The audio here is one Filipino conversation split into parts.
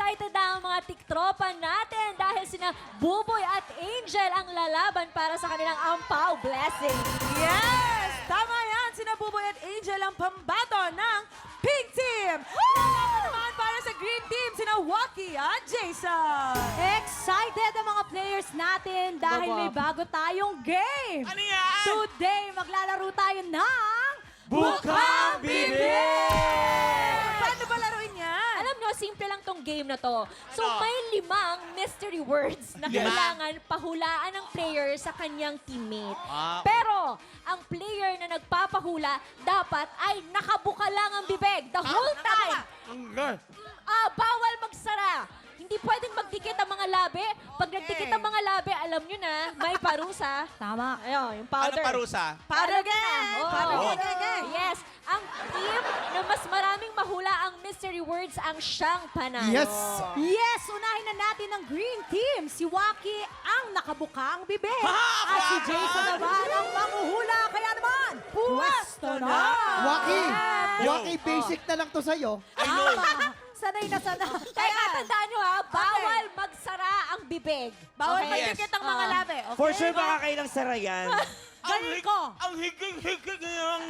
excited na ang mga tiktropa natin dahil sina Buboy at Angel ang lalaban para sa kanilang ampaw blessing. Yes! Tama yan! Sina Buboy at Angel ang pambato ng Pink Team! Lalaban naman para sa Green Team, sina Waki at Jason! Excited ang mga players natin dahil may bago tayong game. Ano yan? Today, maglalaro tayo ng... Bukang Bibig! Paano ba laruin yan? Alam nyo, simple lang tong game na to. So Ano? may 5 mystery words na Lima? kailangan pahulaan ng player sa kanyang teammate. Ah. Pero ang player na nagpapahula dapat ay nakabuka lang ang bibig the whole time. Bawal magsara. Hindi pwedeng magdikit ang mga labi. Pag nagdikit ang mga labi, alam nyo na, may parusa. Tama. Ayun, yung Ano powder. parusa? Para again! Oo. Para again! Yes. Ang team na mas maraming mahula ang mystery words ang siyang panalo. Yes. Yes, unahin na natin ang Green Team. Si Waki ang nakabukang bibig. At si Jason naman ang manguhula. Kaya naman, pwesto na! Waki! Waki, basic na lang to sa'yo. Tama. Sanay na sanay. Kaya tandaan nyo ha, bawal magsara ang bibig. Bawal Okay. magdikit ang mga labi, okay? For sure, baka kailang sara yan. Galing ko! Ang higing-higing ng...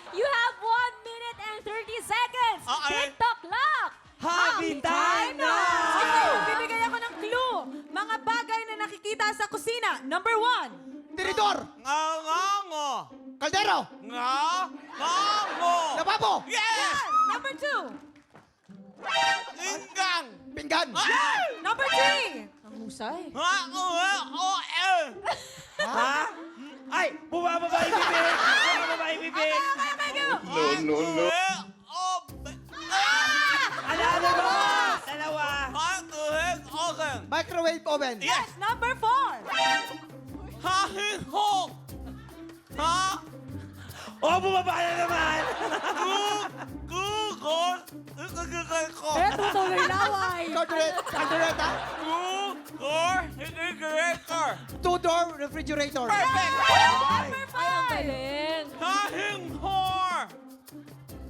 You have 1 minute and 30 seconds. Okay. TikTok clock. Happy time na! Okay, bibigay ako ng clue. Mga bagay na nakikita sa kusina. Number 1. Tiridor! Ngangango! Kaldero! Ngangango! Lababo! Yes! Number 2. Inggang! Pinggan! Number 3. Ang husay. Ha-o-e-o-e! Ha? Ay! Bumababa yung bibig! Bumababa yung bibig! Alala mo! Dalawa! Ha-o-e-o-e! Microwave oven! Yes! Number 4. Ha-hi-ho! Ha? Oh, bumaba na naman! Google! Ikagagay ko! Eto tuloy laway. Caldereta! Google! Ikagagay ko! Two-door refrigerator! Perfect! Number Ay, ang 5. galing. Kahing-hor!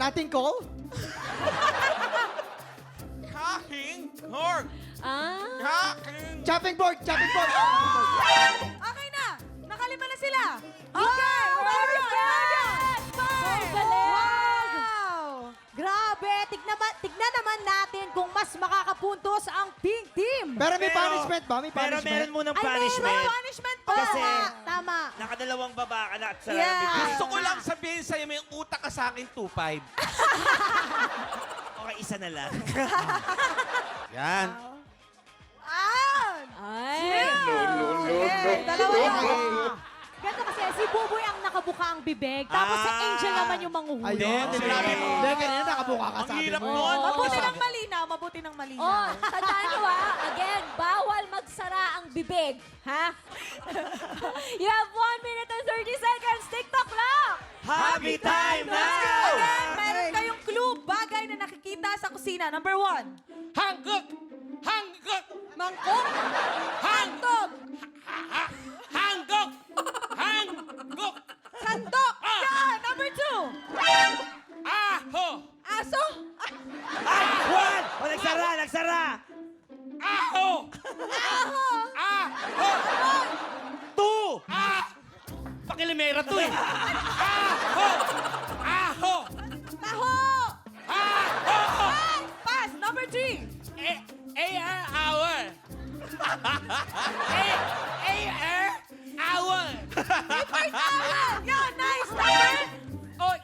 Nothing call? Kahing-hor! Ah. Kahing... Chopping board! Chopping board! Okay na. Nakalima na sila. Okay. Perfect! Ang galing. Wow. Grabe, tignan naman natin kung mas makakapuntos ang Pink Team. Pero may punishment ba? May Pero punishment? meron munang Ay, punishment. May punishment pa. Kasi- Tama. Nakadalawang baba ka na at sara Yeah. ng bibig. Gusto ko lang sabihin sa'yo, may utak ka sa akin, 2-5. Okay, isa na lang. Yan. Ay. Okay. Dalawa. Ganito kasi, si Buboy ang nakabuka ang bibig, tapos si Angel naman yung manguhula. Ayun. Sinabi mo. Hindi, kanina nakabuka ka Ang sabi hirap mo. nun. Mabuti ng malinaw. Mabuti ng malinaw. Oh, tandaan nyo ha, again, bawal magsara ang bibig. Ha? You have 1 minute and 30 seconds. TikTok clock. Happy time na! Again, meron kayong clue. Bagay na nakikita sa kusina. Number 1. Hanggok! Hanggok! Mangkok. Hanggok! Hanggok! Hanggok! Sandok. Yan. Number 2. Aho! Aso. Ay! One! O, nagsara! Aho! Aho. Aho! Two! Pakilimera to eh. Aho! Aho! Taho. Aho! Pass. Number 3. AR hour! AR hour! Yan. Nice. Number Oy!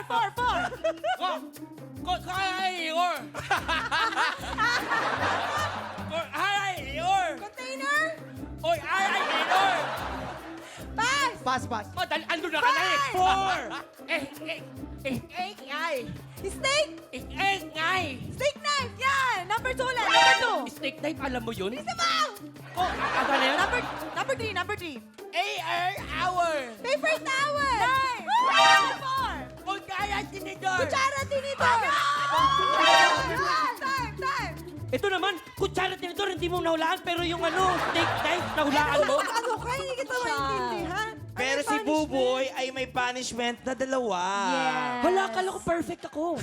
4. Ko kaya ior! Ay ior! Container. Oy ay ior! Pass. Pass, pass. Oh, dahil ando na ka na eh! Four! Ngay! Steak. Ngay! Steak knife. Yan. Number 2 ulit. Number 2. Steak knife, alam mo yun? Isa pa. Oh, ano na yun? Number 3. Number 3. AR hour! Paper towel. Nice. Number 4. Kung kaya tinidor! Kutsara tinidor. Time. Ito naman, kutsara tinidor, hindi mo nahulaan, pero yung steak knife, nahulaan mo. Ano ka? Hindi kita maintindihan. Pero si Punishment. Buboy ay may punishment na dalawa. Yes. Wala, kala ko perfect ako.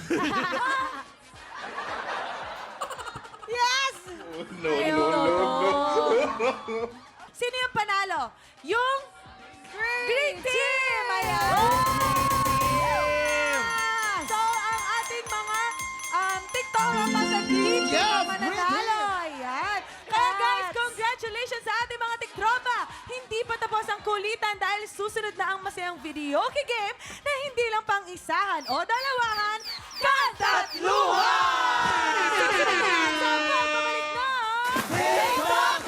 Yes! Sino yung panalo? Yung Green Team! Ayan! So, ang ating mga TikToker pa sa Green Team Yes, ang mananalo. Ayan. Kaya guys, congratulations sa ating mga tiktropa. Hindi pa tapos ang kulitan dahil susunod na ang masayang videoke game na hindi lang pang isahan o dalawahan, kantatluhan! So, pabalik na! TikTok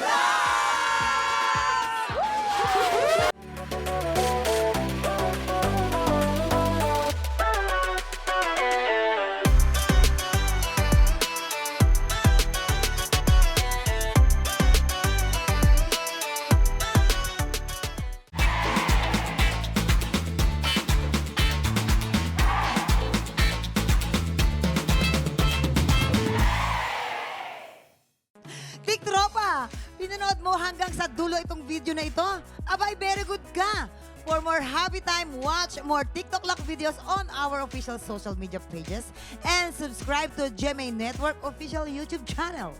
Tiktropa, pinanood mo hanggang sa dulo itong video na ito? Abay, very good ka! For more happy time, watch more TikTok Lock videos on our official social media pages and subscribe to GMA Network official YouTube channel.